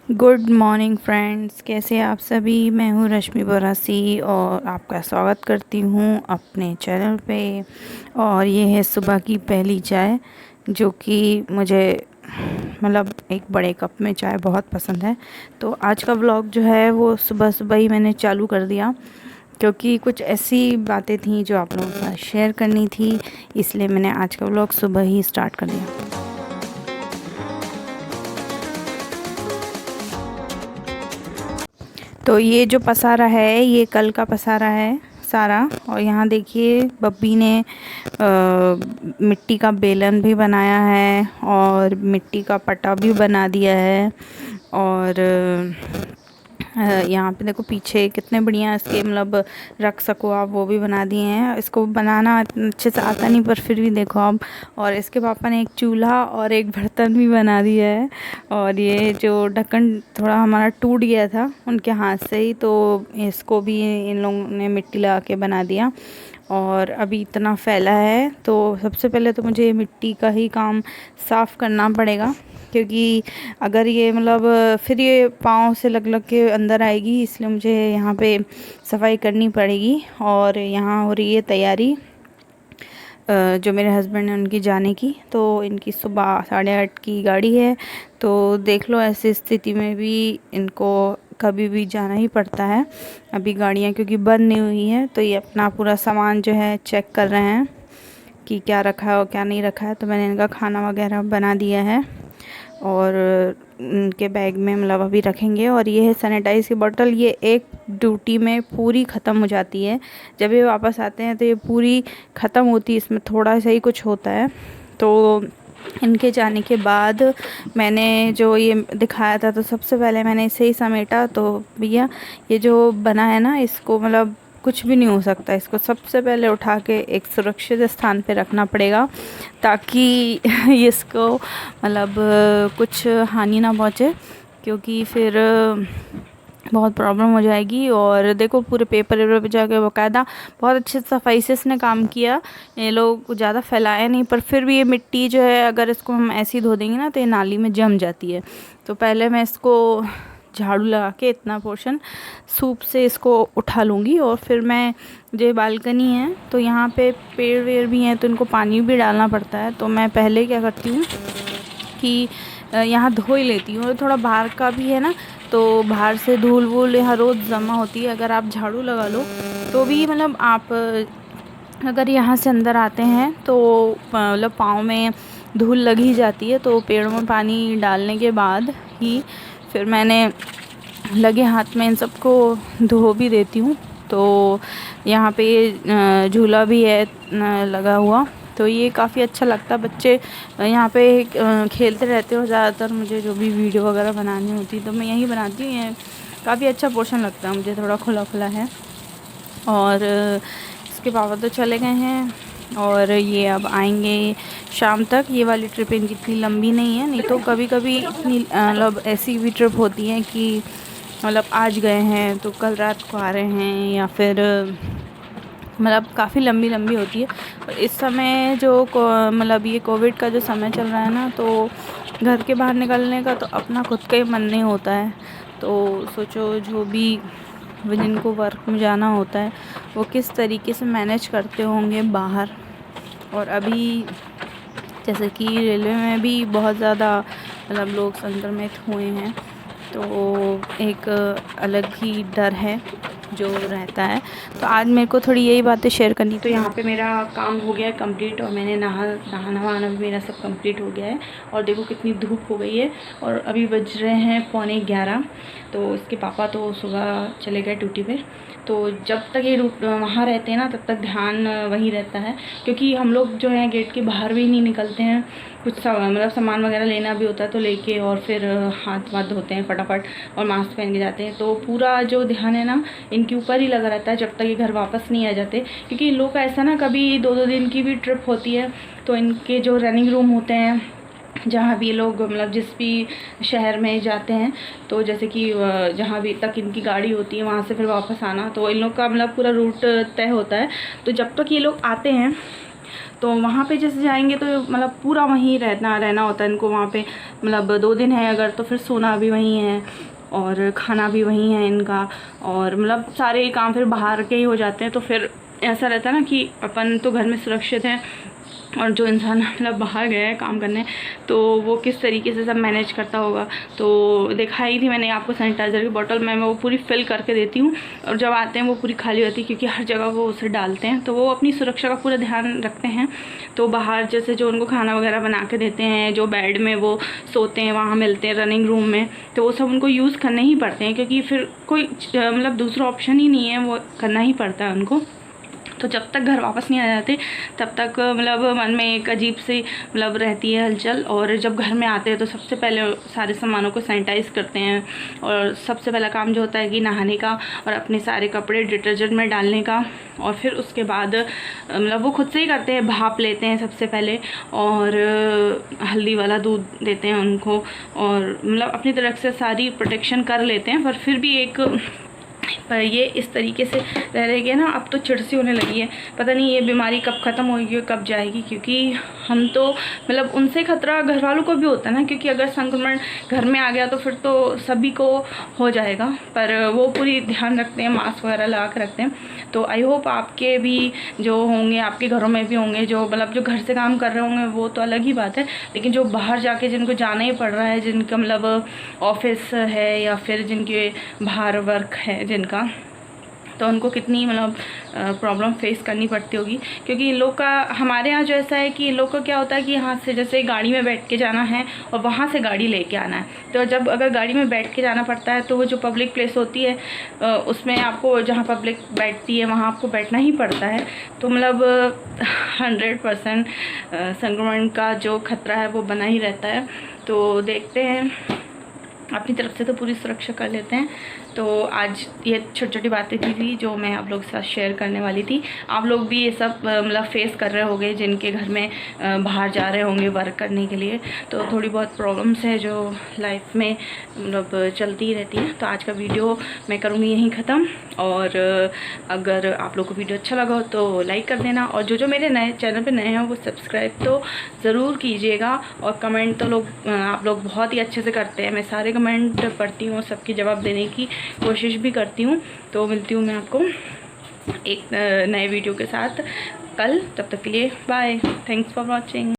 Good morning friends, कैसे हैं आप सभी। मैं हूँ रश्मि बोरासी और आपका स्वागत करती हूँ अपने चैनल पे। और ये है सुबह की पहली चाय, जो कि मुझे एक बड़े कप में चाय बहुत पसंद है। तो आज का व्लॉग जो है वो सुबह सुबह ही मैंने चालू कर दिया, क्योंकि कुछ ऐसी बातें थी जो आप लोगों के साथ शेयर करनी थी, इसलिए मैंने आज का व्लॉग सुबह ही स्टार्ट कर दिया। तो ये जो पसारा है ये कल का पसारा है सारा। और यहाँ देखिए बब्बी ने मिट्टी का बेलन भी बनाया है और मिट्टी का पटा भी बना दिया है। और यहाँ पे देखो पीछे कितने बढ़िया इसके रख सको आप, वो भी बना दिए हैं। इसको बनाना अच्छे से आता नहीं, पर फिर भी देखो आप। और इसके पापा ने एक चूल्हा और एक बर्तन भी बना दिया है। और ये जो ढक्कन थोड़ा हमारा टूट गया था उनके हाथ से ही, तो इसको भी इन लोगों ने मिट्टी लगा के बना दिया। और अभी इतना फैला है, तो सबसे पहले तो मुझे मिट्टी का ही काम साफ़ करना पड़ेगा, क्योंकि अगर ये फिर ये पाँव से लग लग के अंदर आएगी, इसलिए मुझे यहाँ पे सफाई करनी पड़ेगी। और यहाँ हो रही है तैयारी जो मेरे हस्बैंड ने उनकी जाने की। तो इनकी सुबह 8:30 की गाड़ी है। तो देख लो, ऐसी स्थिति में भी इनको कभी भी जाना ही पड़ता है। अभी गाड़ियाँ क्योंकि बंद नहीं हुई हैं, तो ये अपना पूरा सामान जो है चेक कर रहे हैं कि क्या रखा है और क्या नहीं रखा है। तो मैंने इनका खाना वगैरह बना दिया है और उनके बैग में अभी रखेंगे। और ये है सैनिटाइज़ की बोतल, ये एक ड्यूटी में पूरी ख़त्म हो जाती है। जब ये वापस आते हैं तो ये पूरी ख़त्म होती है, इसमें थोड़ा सा ही कुछ होता है। तो इनके जाने के बाद मैंने जो ये दिखाया था, तो सबसे पहले मैंने इसे ही समेटा। तो भैया ये जो बना है ना, इसको कुछ भी नहीं हो सकता, इसको सबसे पहले उठा के एक सुरक्षित स्थान पे रखना पड़ेगा, ताकि इसको कुछ हानि ना पहुँचे, क्योंकि फिर बहुत प्रॉब्लम हो जाएगी। और देखो पूरे पेपर वेपर पे जाके बाकायदा बहुत अच्छे सफाई से इसने काम किया। ये लोग ज़्यादा फैलाया नहीं, पर फिर भी ये मिट्टी जो है, अगर इसको हम ऐसे ही धो देंगे ना तो ये नाली में जम जाती है। तो पहले मैं इसको झाड़ू लगा के इतना पोर्शन सूप से इसको उठा लूँगी। और फिर मैं, जो बालकनी है तो यहाँ पे पेड़ वेड़ भी हैं, तो इनको पानी भी डालना पड़ता है। तो मैं पहले क्या करती हूँ कि यहाँ धो ही लेती हूँ। और थोड़ा बाहर का भी है ना, तो बाहर से धूल वूल यहाँ रोज़ जमा होती है। अगर आप झाड़ू लगा लो तो भी आप अगर यहाँ से अंदर आते हैं तो पाँव में धूल लग ही जाती है। तो पेड़ों में पानी डालने के बाद ही फिर मैंने लगे हाथ में इन सबको धो भी देती हूँ। तो यहाँ पे झूला भी है लगा हुआ, तो ये काफ़ी अच्छा लगता है। बच्चे यहाँ पे खेलते रहते हो। ज़्यादातर मुझे जो भी वीडियो वगैरह बनानी होती तो मैं यही बनाती हूँ। ये काफ़ी अच्छा पोर्शन लगता है मुझे, थोड़ा खुला खुला है। और इसके पापा तो चले गए हैं और ये अब आएंगे शाम तक। ये वाली ट्रिप इनकी इतनी लंबी नहीं है, नहीं तो कभी कभी इतनी ऐसी भी ट्रिप होती है कि आज गए हैं तो कल रात को आ रहे हैं, या फिर काफ़ी लंबी लंबी होती है। और इस समय जो ये कोविड का जो समय चल रहा है ना, तो घर के बाहर निकलने का तो अपना खुद का ही मन नहीं होता है। तो सोचो, जो भी जिनको वर्क में जाना होता है वो किस तरीके से मैनेज करते होंगे बाहर। और अभी जैसे कि रेलवे में भी बहुत ज़्यादा लोग संक्रमित हुए हैं, तो एक अलग ही डर है जो रहता है। तो आज मेरे को थोड़ी यही बातें शेयर करनी। तो यहाँ पे मेरा काम हो गया है कंप्लीट, और मैंने नहाना भी मेरा सब कंप्लीट हो गया है। और देखो कितनी धूप हो गई है, और अभी बज रहे हैं 11:15। तो इसके पापा तो सुबह चले गए ड्यूटी पे। तो जब तक ये वहाँ रहते हैं ना, तब तक ध्यान वहीं रहता है, क्योंकि हम लोग जो है गेट के बाहर भी नहीं निकलते हैं। कुछ सामान वगैरह लेना भी होता है तो लेके, और फिर हाथ वाथ धोते हैं फटाफट और मास्क पहन के जाते हैं। तो पूरा जो ध्यान है ना इनके ऊपर ही लगा रहता है जब तक ये घर वापस नहीं आ जाते। क्योंकि इन लोग का ऐसा ना, कभी 2-2 दिन की भी ट्रिप होती है, तो इनके जो रनिंग रूम होते हैं, जहाँ भी ये लोग जिस भी शहर में जाते हैं, तो जैसे कि जहाँ भी तक इनकी गाड़ी होती है वहाँ से फिर वापस आना, तो इन लोग का पूरा रूट तय होता है। तो जब तक ये लोग आते हैं तो वहाँ पे जैसे जाएंगे तो मतलब पूरा वहीं रहना होता है इनको वहाँ पे, मतलब 2 दिन है अगर तो फिर सोना भी वहीं है और खाना भी वहीं है इनका, और मतलब सारे काम फिर बाहर के ही हो जाते हैं। तो फिर ऐसा रहता है ना कि अपन तो घर में सुरक्षित हैं और जो इंसान मतलब बाहर गया है काम करने तो वो किस तरीके से सब मैनेज करता होगा। तो दिखाई थी मैंने आपको सैनिटाइज़र की बोतल, मैं वो पूरी फिल करके देती हूँ और जब आते हैं वो पूरी खाली होती है, क्योंकि हर जगह वो उसे डालते हैं। तो वो अपनी सुरक्षा का पूरा ध्यान रखते हैं। तो बाहर जैसे जो उनको खाना वगैरह बना के देते हैं, जो बेड में वो सोते हैं वहाँ मिलते हैं रनिंग रूम में, तो वो सब उनको यूज़ करने ही पड़ते हैं, क्योंकि फिर कोई मतलब दूसरा ऑप्शन ही नहीं है, वो करना ही पड़ता है उनको। तो जब तक घर वापस नहीं आ जाते तब तक मतलब मन में एक अजीब सी मतलब रहती है हलचल। और जब घर में आते हैं तो सबसे पहले सारे सामानों को सैनिटाइज़ करते हैं और सबसे पहला काम जो होता है कि नहाने का और अपने सारे कपड़े डिटर्जेंट में डालने का। और फिर उसके बाद मतलब वो खुद से ही करते हैं, भाप लेते हैं सबसे पहले और हल्दी वाला दूध देते हैं उनको, और मतलब अपनी तरफ से सारी प्रोटेक्शन कर लेते हैं। पर फिर भी एक पर ये इस तरीके से रह रहे गए ना, अब तो चिढ़ सी होने लगी है, पता नहीं ये बीमारी कब ख़त्म होगी कब जाएगी। क्योंकि हम तो मतलब उनसे खतरा घर वालों को भी होता है ना, क्योंकि अगर संक्रमण घर में आ गया तो फिर तो सभी को हो जाएगा। पर वो पूरी ध्यान रखते हैं, मास्क वगैरह लगा के रखते हैं। तो आई होप आपके भी जो होंगे, आपके घरों में भी होंगे जो मतलब जो घर से काम कर रहे होंगे, वो तो अलग ही बात है, लेकिन जो बाहर जाके जिनको जाना ही पड़ रहा है, जिनका मतलब ऑफिस है या फिर जिनके बाहर वर्क है जिनका, तो उनको कितनी मतलब प्रॉब्लम फेस करनी पड़ती होगी। क्योंकि इन लोग का हमारे यहाँ जो ऐसा है कि इन लोग का क्या होता है कि यहाँ से जैसे गाड़ी में बैठ के जाना है और वहाँ से गाड़ी लेके आना है, तो जब अगर गाड़ी में बैठ के जाना पड़ता है तो वो जो पब्लिक प्लेस होती है उसमें आपको, जहाँ पब्लिक बैठती है वहाँ आपको बैठना ही पड़ता है। तो मतलब 100% संक्रमण का जो खतरा है वो बना ही रहता है। तो देखते हैं, अपनी तरफ से तो पूरी सुरक्षा कर लेते हैं। तो आज ये छोटी छोटी बातें थी जो मैं आप लोग के साथ शेयर करने वाली थी। आप लोग भी ये सब मतलब फेस कर रहे होंगे जिनके घर में बाहर जा रहे होंगे वर्क करने के लिए। तो थोड़ी बहुत प्रॉब्लम्स है जो लाइफ में मतलब चलती ही रहती है। तो आज का वीडियो मैं करूँगी यहीं ख़त्म, और अगर आप लोग को वीडियो अच्छा लगा हो तो लाइक कर देना, और जो मेरे नए चैनल पर नए हैं वो सब्सक्राइब तो ज़रूर कीजिएगा। और कमेंट तो आप लोग बहुत ही अच्छे से करते हैं, मैं सारे कमेंट पढ़ती हूँ, सबकी जवाब देने की कोशिश भी करती हूँ। तो मिलती हूँ मैं आपको एक नए वीडियो के साथ कल, तब तक के लिए बाय, थैंक्स फॉर वॉचिंग।